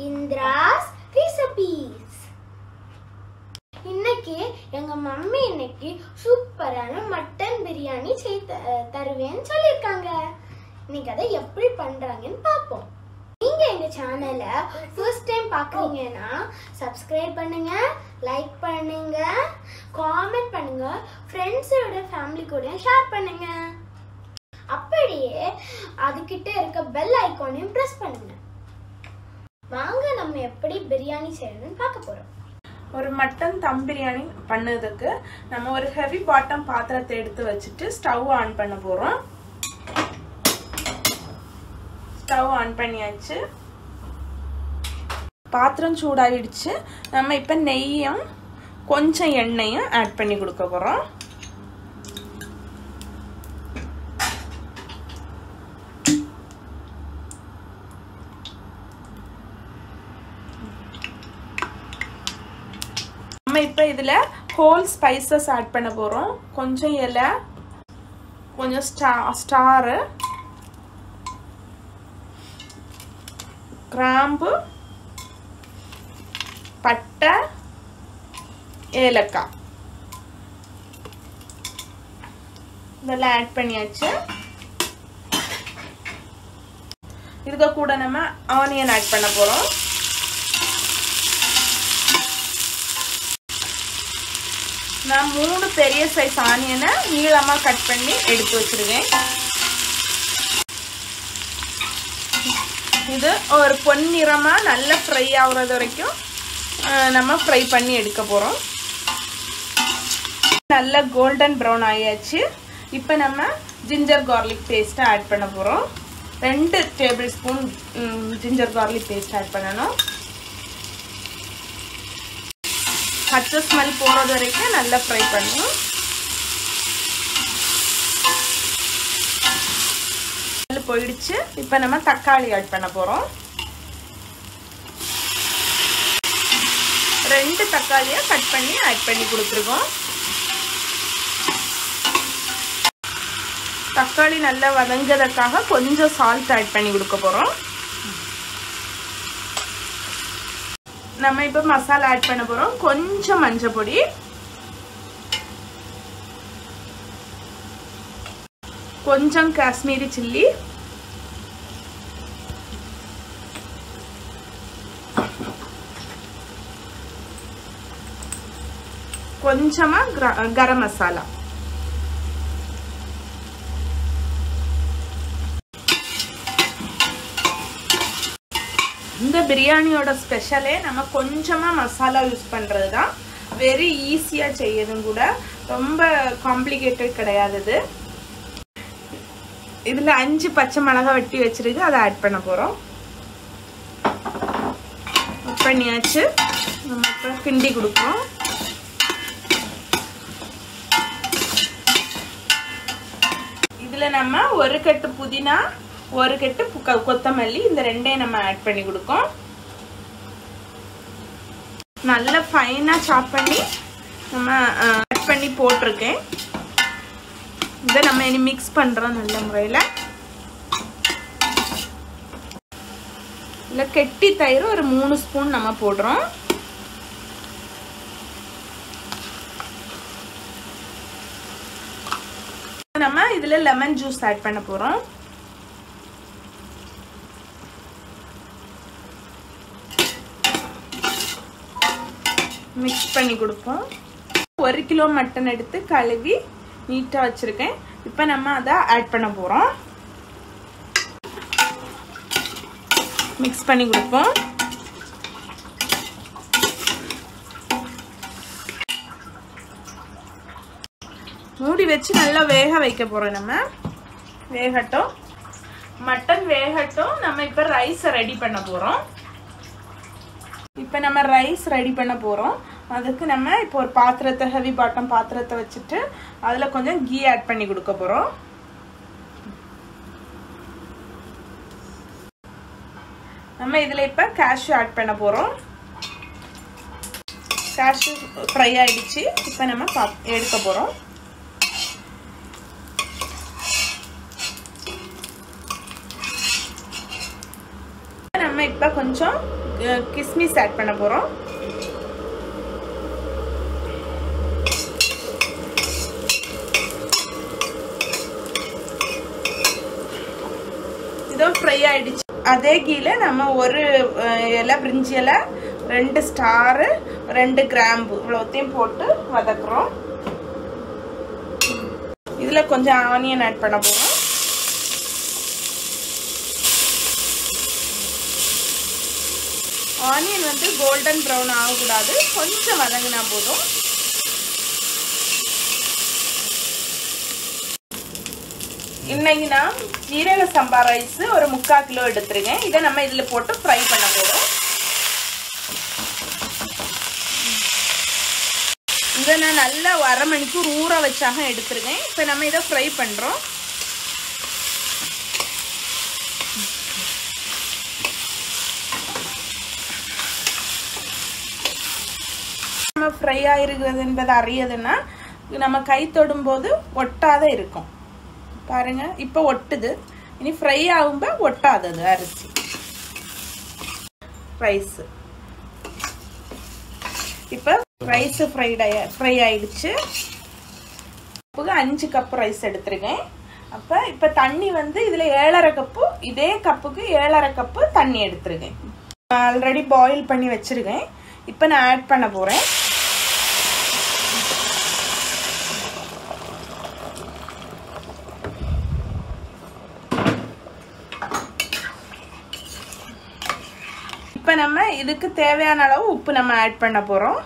Indra's recipes. இன்னைக்கு எங்க mummy இன்னைக்கு சூப்பரான மட்டன் பிரியாணி தருவேன்னு சொல்லிருக்காங்க. இன்னைக்கு அதை எப்படி பண்றாங்கன்னு பாப்போம். நீங்க எங்க சேனலை ஃபர்ஸ்ட் டைம் பாக்குறீங்கன்னா சப்ஸ்கிரைப் பண்ணுங்க, லைக் பண்ணுங்க, காமெண்ட் பண்ணுங்க, ஃப்ரெண்ட்ஸோட ஃபேமிலி கூட ஷேர் பண்ணுங்க. அப்படியே அதுகிட்ட இருக்க பெல் ஐகானையும் பிரஸ் பண்ணுங்க. வாங்க நம்ம எப்படி பிரியாணி செய்யணும்னு பார்க்க போறோம். ஒரு மட்டன் தம் பிரியாணி பண்ணதுக்கு நம்ம ஒரு ஹெவி பாட்டம் பாத்திரத்தை எடுத்து வச்சுட்டு ஸ்டவ் ஆன் பண்ண போறோம். ஸ்டவ் ஆன் பண்ணியாச்சு. பாத்திரம் சூடாயிடுச்சு. நம்ம இப்ப நெய்யும் கொஞ்சம் எண்ணெயும் ஆட் பண்ணி கொடுக்க போறோம். இப்ப இதுல ஹோல் ஸ்பைசஸ் ஆட் பண்ண போறோம். கொஞ்சம் இலை, கொஞ்சம் ஸ்டார், கிராம்பு, பட்டை, ஏலக்காய் இதெல்லாம் ஆட் பண்ணியாச்சு. இதுக்கு கூட நம்ம ஆனியன் ஆட் பண்ண போறோம். நான் 3 பெரிய சைஸ் ஆனியனை நீளமா கட் பண்ணி எடுத்து வச்சிருக்கேன். இது ஒரு பொன்னிறமா நல்ல ஃப்ரை ஆகுறது வரைக்கும் நம்ம ஃப்ரை பண்ணி எடுக்க போறோம். நல்ல கோல்டன் ப்ரௌன் ஆயாச்சு. இப்போ நம்ம ஜிஞ்சர் கார்லிக் பேஸ்ட் ஆட் பண்ண போறோம். 2 table spoon ginger garlic paste add பண்ணணும். பச்சை ஸ்மெல் போறது வரைக்கும் நல்லா ஃப்ரை பண்ணணும். போயிடுச்சு. இப்போ நம்ம தக்காளி ஆட் பண்ண போறோம். 2 தக்காளியை கட் பண்ணி ஆட் பண்ணி கொடுத்துருக்கோம். தக்காளி நல்லா வதங்கிறதுக்காக கொஞ்சம் சால்ட் ஆட் பண்ணி கொடுக்க போறோம். நம்ம இப்ப மசாலா ஆட் பண்ண போறோம். கொஞ்சம் மஞ்சள் பொடி, கொஞ்சம் காஷ்மீரி சில்லி, கொஞ்சமா கரம் மசாலா. இந்த பிரியாணியோட ஸ்பெஷலே நம்ம கொஞ்சமா மசாலா யூஸ் பண்றது தான். வெரி ஈஸியா செய்யணும் கூட, ரொம்ப காம்ப்ளிகேட்டட் கிடையாது. இதுல 5 பச்சை மிளகாய் வெட்டி வச்சிருக்கு, அதை ஆட் பண்ண போறோம். பண்ணியாச்சு. நம்ம இப்ப கிண்டி கொடுப்போம். இதுல நம்ம ஒரு கட்டு புதினா, ஒரு கட்டு கொத்தமல்லி, இந்த 2ஐயும் நம்ம ஆட் பண்ணி கொடுக்கோம். நல்லா ஃபைனா சாப் பண்ணி நம்ம ஆட் பண்ணி போட்டிருக்கேன். இதை நம்ம இனி மிக்ஸ் பண்றோம் நல்ல முறையில். இல்லை கெட்டி தயிர் ஒரு 3 ஸ்பூன் நம்ம போடுறோம். நம்ம இதுல லெமன் ஜூஸ் ஆட் பண்ண போறோம். மிக்ஸ் பண்ணி கொடுப்போம். 1 கிலோ மட்டன் எடுத்து கழுவி நீட்டா வச்சிருக்கேன். இப்போ நம்ம அதை ஆட் பண்ண போறோம். மிக்ஸ் பண்ணி கொடுப்போம். மூடி வச்சு நல்லா வேக வைக்க போறோம். நம்ம வேகட்டும், மட்டன் வேகட்டும். நம்ம இப்போ ரைஸ் ரெடி பண்ண போறோம். இப்போ நம்ம ரைஸ் ரெடி பண்ண போறோம். அதுக்கு நம்ம இப்போ ஒரு பாத்திரத்தை, ஹெவி பாட்டம் பாத்திரத்தை வச்சுட்டு அதுல கொஞ்சம் கீ ஆட் பண்ணி கொடுக்க போறோம். நம்ம இதுல இப்ப கேஷ்யூ ஆட் பண்ண போறோம். கேஷ்யூ ஃப்ரை ஆயிடுச்சு. இப்போ நம்ம எடுக்க போறோம். நம்ம இப்ப கொஞ்சம் கிஸ்மிஸ் ஆட் பண்ண போறோம். இதோ ஃப்ரை ஆயிடுச்சு. அதே கீழ நம்ம ஒரு இலை பிரிஞ்சி இலை, 2 ஸ்டார், 2 கிராம்பு இவ்வளோத்தையும் போட்டு வதக்குறோம். இதுல கொஞ்சம் ஆனியன் ஆட் பண்ண போறோம். ஆனியன் வந்து கோல்டன் ப்ரௌன் ஆகக்கூடாது, கொஞ்சம் வதங்கினா போதும். இன்னைக்கு நான் ஜீரக சம்பா ரைஸ் ஒரு 3/4 கிலோ எடுத்துருக்கேன். இதை நம்ம இதுல போட்டு ஃப்ரை பண்ண போறோம். இதை நான் நல்லா 1/2 மணிக்கூர் ஊற வச்சாக எடுத்துருக்கேன். இப்போ நம்ம இதை ஃப்ரை பண்றோம். நம்ம ஃப்ரை ஆயிருக்கிறது என்பது அறியதுன்னா நம்ம கை தொடும்போது ஒட்டாத இருக்கும். பாருங்க, இப்போ ஒட்டுது. இனி ஃப்ரை ஆகும்போது ஒட்டாதது அரிசி ரைஸ். இப்போ ரைஸ் ஃப்ரை ஆயிடுச்சு. 5 கப் ரைஸ் எடுத்துருக்கேன். அப்போ இப்போ தண்ணி வந்து இதில் 7.5 கப்பு, இதே கப்புக்கு 7.5 கப்பு தண்ணி எடுத்துருக்கேன். ஆல்ரெடி பாயில் பண்ணி வச்சிருக்கேன். இப்போ நான் ஆட் பண்ண போகிறேன். இப்போ நம்ம இதுக்கு தேவையான அளவு உப்பு நம்ம ஆட் பண்ண போறோம்.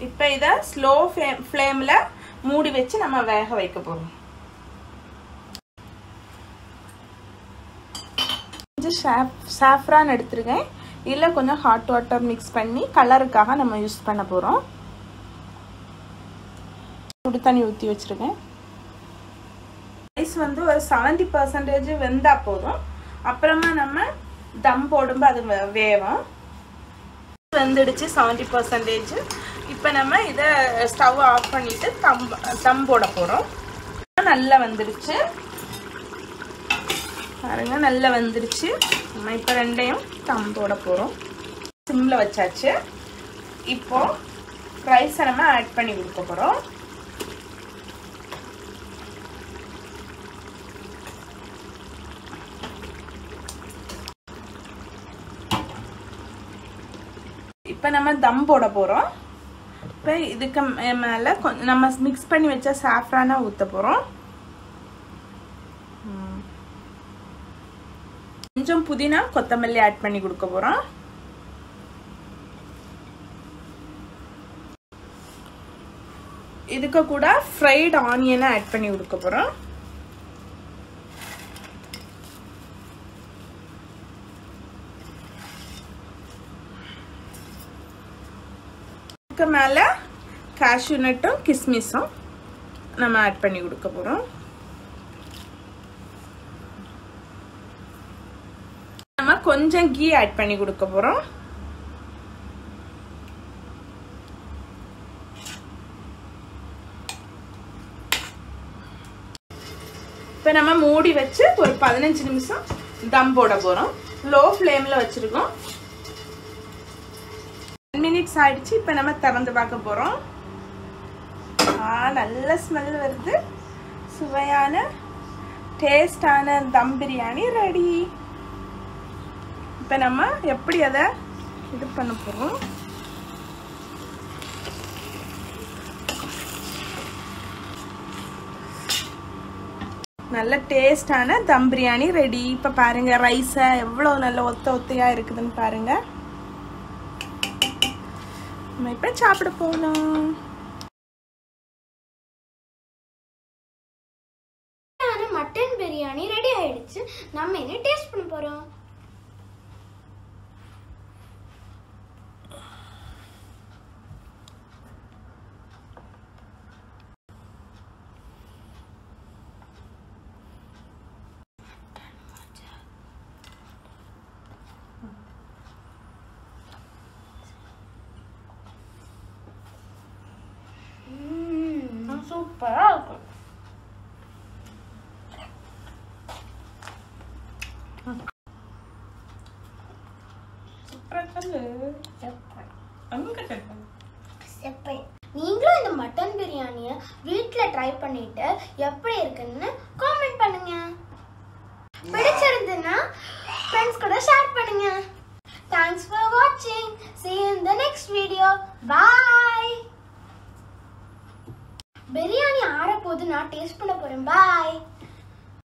இப்போ இத ஸ்லோ ஃப்ளேம்ல மூடி வச்சு நம்ம வேக வைக்க போறோம். கொஞ்சம் சாஃப்ரான் எடுத்துருக்கேன். இல்ல கொஞ்சம் ஹாட் வாட்டர் மிக்ஸ் பண்ணி கலருக்காக நம்ம யூஸ் பண்ண போறோம். சுடு தண்ணி ஊற்றி வச்சிருக்கேன். ரைஸ் வந்து ஒரு 70% வெந்தா போதும். அப்புறமா நம்ம தம் போடும்போது அது வேகும். வெந்துடுச்சு 70%. இப்போ நம்ம இதை ஸ்டவ் ஆஃப் பண்ணிட்டு தம் போட போறோம். நல்லா வந்துடுச்சு பாருங்க, நல்லா வந்துடுச்சு. நம்ம இப்போ ரெண்டையும் தம் போட போறோம். சிம்ல வச்சாச்சு. இப்போ ரைஸை நம்ம ஆட் பண்ணி கொடுக்க போறோம். இப்போ நம்ம தம் போட போறோம். இப்போ இதுக்கு மேலே நம்ம மிக்ஸ் பண்ணி வச்ச சாஃப்ரானை ஊற்ற போறோம். கொஞ்சம் புதினா கொத்தமல்லி ஆட் பண்ணி கொடுக்க போறோம். இதுக்கு கூட ஃப்ரைட் ஆனியனை ஆட் பண்ணி கொடுக்க போறோம். இதுக்கு மேல கேஷ்யூநட்டும் கிஸ்மிஸும் நம்ம ஆட் பண்ணி கொடுக்க போறோம். நம்ம கொஞ்சம் கீ ஆட் பண்ணி கொடுக்க போறோம். இப்போ நம்ம மூடி வச்சு ஒரு 15 நிமிஷம் தம் போட போறோம். லோ ஃப்ளேம்ல வச்சிருக்கோம். 10 மினிட்ஸ் ஆயிடுச்சு. இப்போ நம்ம திறந்து பார்க்க போறோம். நல்ல ஸ்மெல் வருது. சுவையான டேஸ்டான தம் பிரியாணி ரெடி. இப்போ நம்ம எப்படி அதை இது பண்ண போறோம். நல்ல டேஸ்டான தம் பிரியாணி ரெடி. இப்போ பாருங்க ரைஸ் எவ்வளவு நல்ல ஒத்தையா இருக்குதுன்னு பாருங்க. நம்ம இப்போ சாப்பிட போகலாம். மட்டன் பிரியாணி ரெடி ஆயிடுச்சு. நம்ம என்ன டேஸ்ட் பண்ண போறோம். சூப்பரா இருக்கும். பண்ணிட்டு எப்படி இருக்குன்னு காமெண்ட் பண்ணுங்க. பிடிச்சிருந்ததுன்னா ஃப்ரெண்ட்ஸ் கூட ஷேர் பண்ணுங்க. Thanks for watching. See you in the next video. Bye. Biryani ஆற போது நான் டேஸ்ட் பண்ண போறேன். Bye.